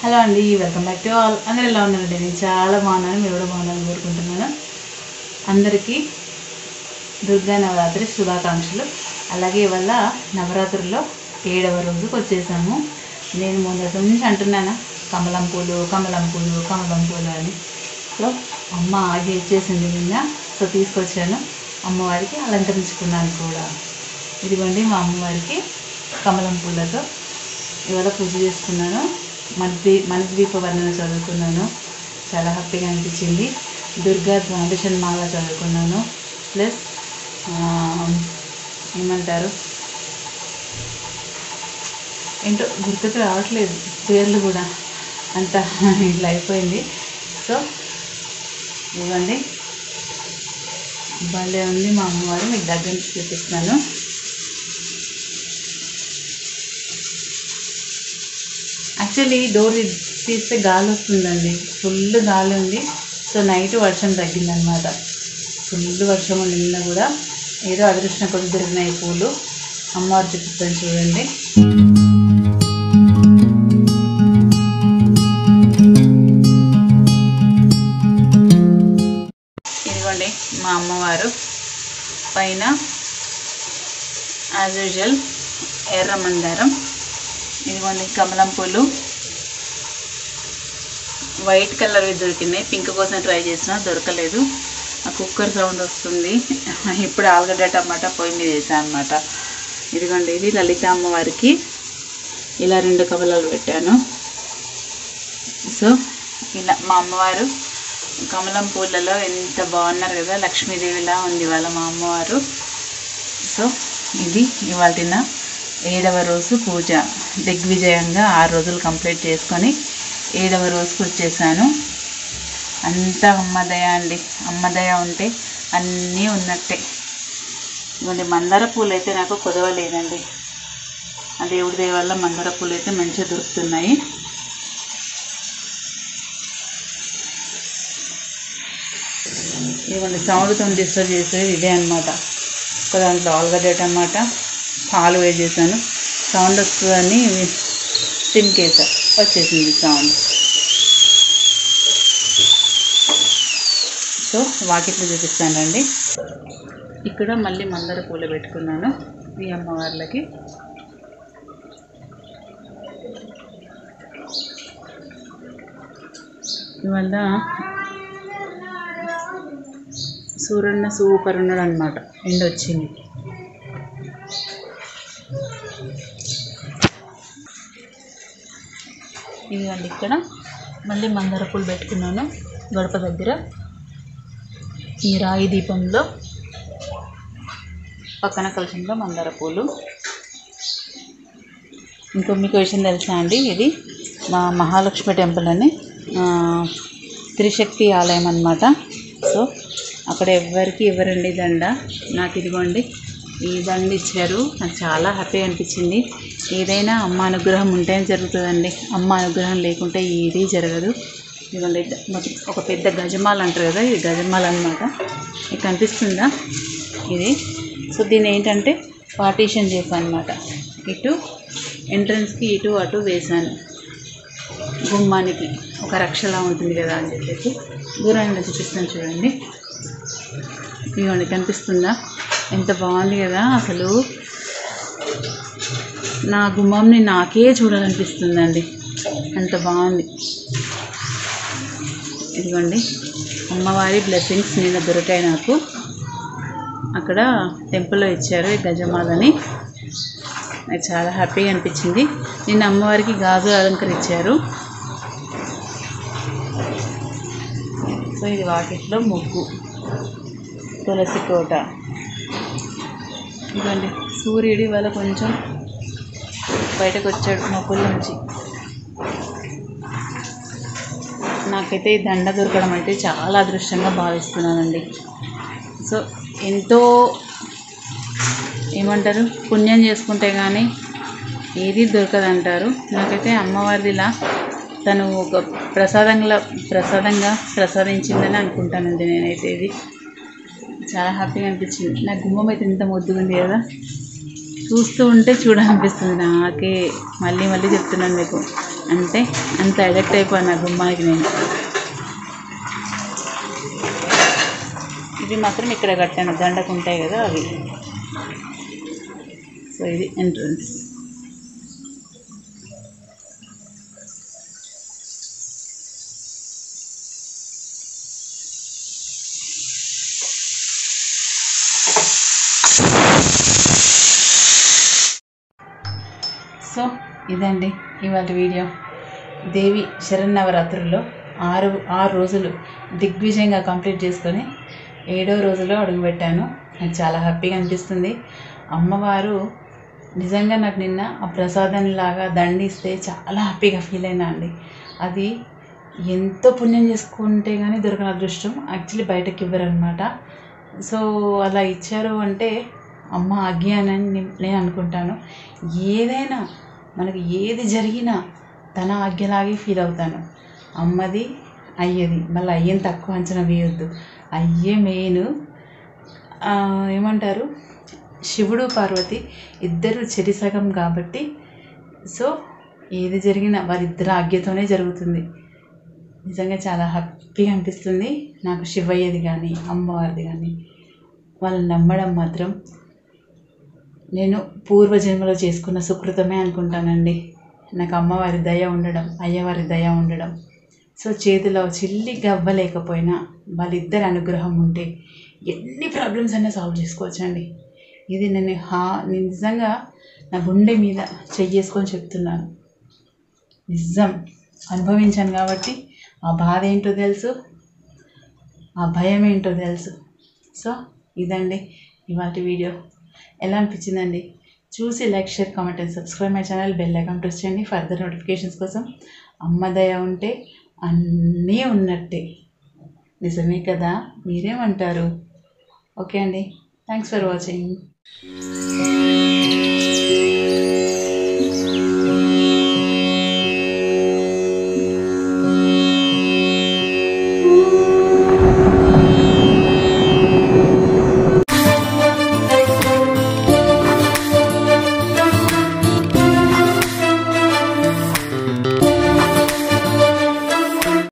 Hello అండి, welcome back to all. అందరూ ఎలా ఉన్నారండి? నేను చాలా బాగున్నాను, మీరు కూడా బాగున్నాను కోరుకుంటున్నాను. అందరికీ దుర్గా నవరాత్రి శుభాకాంక్షలు. అలాగే ఇవాళ నవరాత్రుల్లో 7వ రోజుకి వచ్చేసాము. నేను మొదటి నుంచి అంటున్నాను కమలం పూలు కమలం పూలు కమలం పూలు అని. సో అమ్మ ఆగి ఇచ్చేసింది నిన్న, సో తీసుకొచ్చాను. అమ్మవారికి అలంకరించుకున్నాను కూడా. ఇదిగోండి మా అమ్మవారికి కమలం పూలతో ఇవాళ పూజ చేసుకున్నాను. మనద్వీప వర్ణన చదువుకున్నాను, చాలా హ్యాపీగా అనిపించింది. దుర్గా ద్వాదశన్ మాల చదువుకున్నాను, ప్లస్ ఏమంటారు ఏంటో గుర్తుకు రావట్లేదు పేర్లు కూడా, అంత ఇట్లా అయిపోయింది. సో ఇవ్వండి, భలే ఉంది మా అమ్మవారు. మీకు దగ్గర నుంచి చూపిస్తున్నాను. యాక్చువల్లీ డోర్ తీస్తే గాలి వస్తుందండి, ఫుల్ గాలి ఉంది. సో నైట్ వర్షం తగ్గిందనమాట. ఫుల్ వర్షం నిన్న కూడా. ఏదో అదృష్టం కొద్ది దొరికినాయి పూలు. అమ్మవారు చూపిస్తాను చూడండి. ఇదిగోండి మా అమ్మవారు. పైన యాజ్ యూజువల్ ఎర్ర మందారం, ఇదిగోండి కమలం పూలు, వైట్ కలర్వి దొరికినాయి. పింక్ కోసం ట్రై చేసినా దొరకలేదు. ఆ కుక్కర్ సౌండ్ వస్తుంది. ఇప్పుడు ఆలుగడ్డ టమాటా పొయ్యి మీద వేసాను అనమాట. ఇదిగోండి ఇది లలిత అమ్మవారికి ఇలా 2 కమలాలు పెట్టాను. సో ఇలా మా అమ్మవారు కమలం పూలలో ఎంత బాగున్నారు కదా, లక్ష్మీదేవిలా ఉంది ఇవాళ మా అమ్మవారు. సో ఇది ఇవాళ 7వ రోజు పూజ. దిగ్విజయంగా 6 రోజులు కంప్లీట్ చేసుకొని 7వ రోజుకి వచ్చేసాను. అంతా అమ్మదయ అండి. అమ్మదయ ఉంటే అన్నీ ఉన్నట్టే. ఇవ్వండి మందార పూలు అయితే నాకు కుదవలేదండి. ఆ దేవుడి దయ వల్ల మందార పూలు అయితే మంచిగా దొరుకుతున్నాయి. ఇవ్వండి సౌండ్తో డిస్టర్బ్ చేసేది ఇదే అనమాట. ఒక దాంట్లో ఆలుగడ్డ టమాటా పాలు వేసేసాను. సౌండ్ వస్తుందని సిమ్ కేసా వచ్చేసింది సౌండ్. సో వాకిట్లో చూపిస్తానండి. ఇక్కడ మళ్ళీ మందార పూలు పెట్టుకున్నాను ఈ అమ్మవార్లకి. ఇవాళ సూర్యున్న సూపర్ ఉన్నాడు అనమాట. ఎండ వచ్చింది. ఇదిగోండి ఇక్కడ మళ్ళీ మందార పూలు పెట్టుకున్నాను గడప దగ్గర. ఈ రాయి దీపంలో పక్కన కలశంలో మందార పూలు. ఇంకో మీకు విషయం తెలుసా అండి, ఇది మా మహాలక్ష్మి టెంపుల్ అని త్రిశక్తి ఆలయం అన్నమాట. సో అక్కడ ఎవరికి ఇవ్వరండి దండ. నాకు ఇదిగోండి ఈ దండ ఇచ్చారు. నాకు చాలా హ్యాపీ అనిపించింది. ఏదైనా అమ్మ అనుగ్రహం ఉంటేనే జరుగుతుందండి. అమ్మ అనుగ్రహం లేకుంటే ఏదీ జరగదు. ఇదిగోండి ఒక పెద్ద గజమాల అంటారు కదా, ఇది గజమాల అనమాట. మీకు కనిపిస్తుందా ఇది? సో దీన్ని ఏంటంటే పార్టీషన్ చేశాను అనమాట. ఇటు ఎంట్రన్స్కి ఇటు అటు వేశాను. గుమ్మానికి ఒక రక్షలా ఉంటుంది కదా అని చెప్పేసి. దూరం నుంచి చూపిస్తాను చూడండి. ఇదిగోండి కనిపిస్తుందా? ఎంత బాగుంది కదా. అసలు నా గుమ్మంని నాకే చూడాలనిపిస్తుందండి, అంత బాగుంది. ఇదిగోండి అమ్మవారి బ్లెస్సింగ్స్ నిన్న దొరికాయి నాకు. అక్కడ టెంపుల్లో ఇచ్చారు ఈ గజమాలని. నాకు చాలా హ్యాపీగా అనిపించింది. నిన్న అమ్మవారికి గాజులు అలంకరించారు. సో ఇది వాకిట్లో ముగ్గు, తులసి కోట. ఇదిగోండి సూర్యుడి వల్ల కొంచెం బయటకు వచ్చాడు మబ్బుల నుంచి. నాకైతే ఈ దండ దొరకడం అయితే చాలా అదృష్టంగా భావిస్తున్నానండి. సో ఎంతో ఏమంటారు, పుణ్యం చేసుకుంటే కానీ ఏది దొరకదంటారు. నాకైతే అమ్మవారిదిలా తను ఒక ప్రసాదంగా ప్రసాదించిందని అనుకుంటానండి నేనైతే. ఇది చాలా హ్యాపీగా అనిపించింది. నా గుమ్మం అయితే ఎంత ముద్దుగా ఉంది కదా, చూస్తూ ఉంటే చూడాలనిపిస్తుంది నాకే. మళ్ళీ చెప్తున్నాను మీకు, అంటే అంత అడిక్ట్ అయిపోయాను ఆ గుమ్మానికి నేను. ఇది మాత్రం ఇక్కడ కట్టాను, దండకు ఉంటాయి కదా అవి. సో ఇది ఎంట్రన్స్. సో ఇదండి ఇవాళ వీడియో. దేవి శరన్నవరాత్రుల్లో 6 రోజులు దిగ్విజయంగా కంప్లీట్ చేసుకొని 7వ రోజులో అడుగుపెట్టాను. నాకు చాలా హ్యాపీగా అనిపిస్తుంది. అమ్మవారు నిజంగా నాకు నిన్న ఆ ప్రసాదంలాగా దండిస్తే చాలా హ్యాపీగా ఫీల్ అయినా అండి. అది ఎంతో పుణ్యం చేసుకుంటే కానీ దొరకని అదృష్టం. యాక్చువల్లీ బయటకి ఇవ్వరనమాట. సో అలా ఇచ్చారు అంటే అమ్మ ఆజ్ఞ అని నేను అనుకుంటాను. ఏదైనా మనకి ఏది జరిగినా తన ఆజ్ఞలాగే ఫీల్ అవుతాను. అమ్మది అయ్యేది, మళ్ళీ అయ్యని తక్కువ అంచనా వేయొద్దు. అయ్యే మెయిన్. ఏమంటారు, శివుడు పార్వతి ఇద్దరు చెరిసగం కాబట్టి సో ఏది జరిగినా వారిద్దరు ఆజ్ఞతోనే జరుగుతుంది. నిజంగా చాలా హ్యాపీగా అనిపిస్తుంది నాకు శివయ్యది కానీ అమ్మవారిది కానీ. వాళ్ళని నమ్మడం మాత్రం నేను పూర్వజన్మలో చేసుకున్న సుకృతమే అనుకుంటానండి. నాకు అమ్మవారి దయ ఉండడం, అయ్యవారి దయ ఉండడం. సో చేతిలో చిల్లి గవ్వలేకపోయినా వాళ్ళిద్దరి అనుగ్రహం ఉంటే ఎన్ని ప్రాబ్లమ్స్ అయినా సాల్వ్ చేసుకోవచ్చండి. ఇది నేను నిజంగా నా గుండె మీద చెయ్యేసుకొని చెప్తున్నాను. నిజం అనుభవించాను కాబట్టి ఆ బాధ ఏంటో తెలుసు, ఆ భయం ఏంటో తెలుసు. సో ఇదండి ఇవాళ వీడియో. ఎలా అనిపించిందండి? చూసి like, share, comment and subscribe my channel. Bell icon press చేయండి ఫర్దర్ నోటిఫికేషన్స్ కోసం. అమ్మ దయ ఉంటే అన్నీ ఉన్నట్టే. నిజమే కదా? మీరేమంటారు? ఓకే అండి, థ్యాంక్స్ ఫర్ వాచింగ్.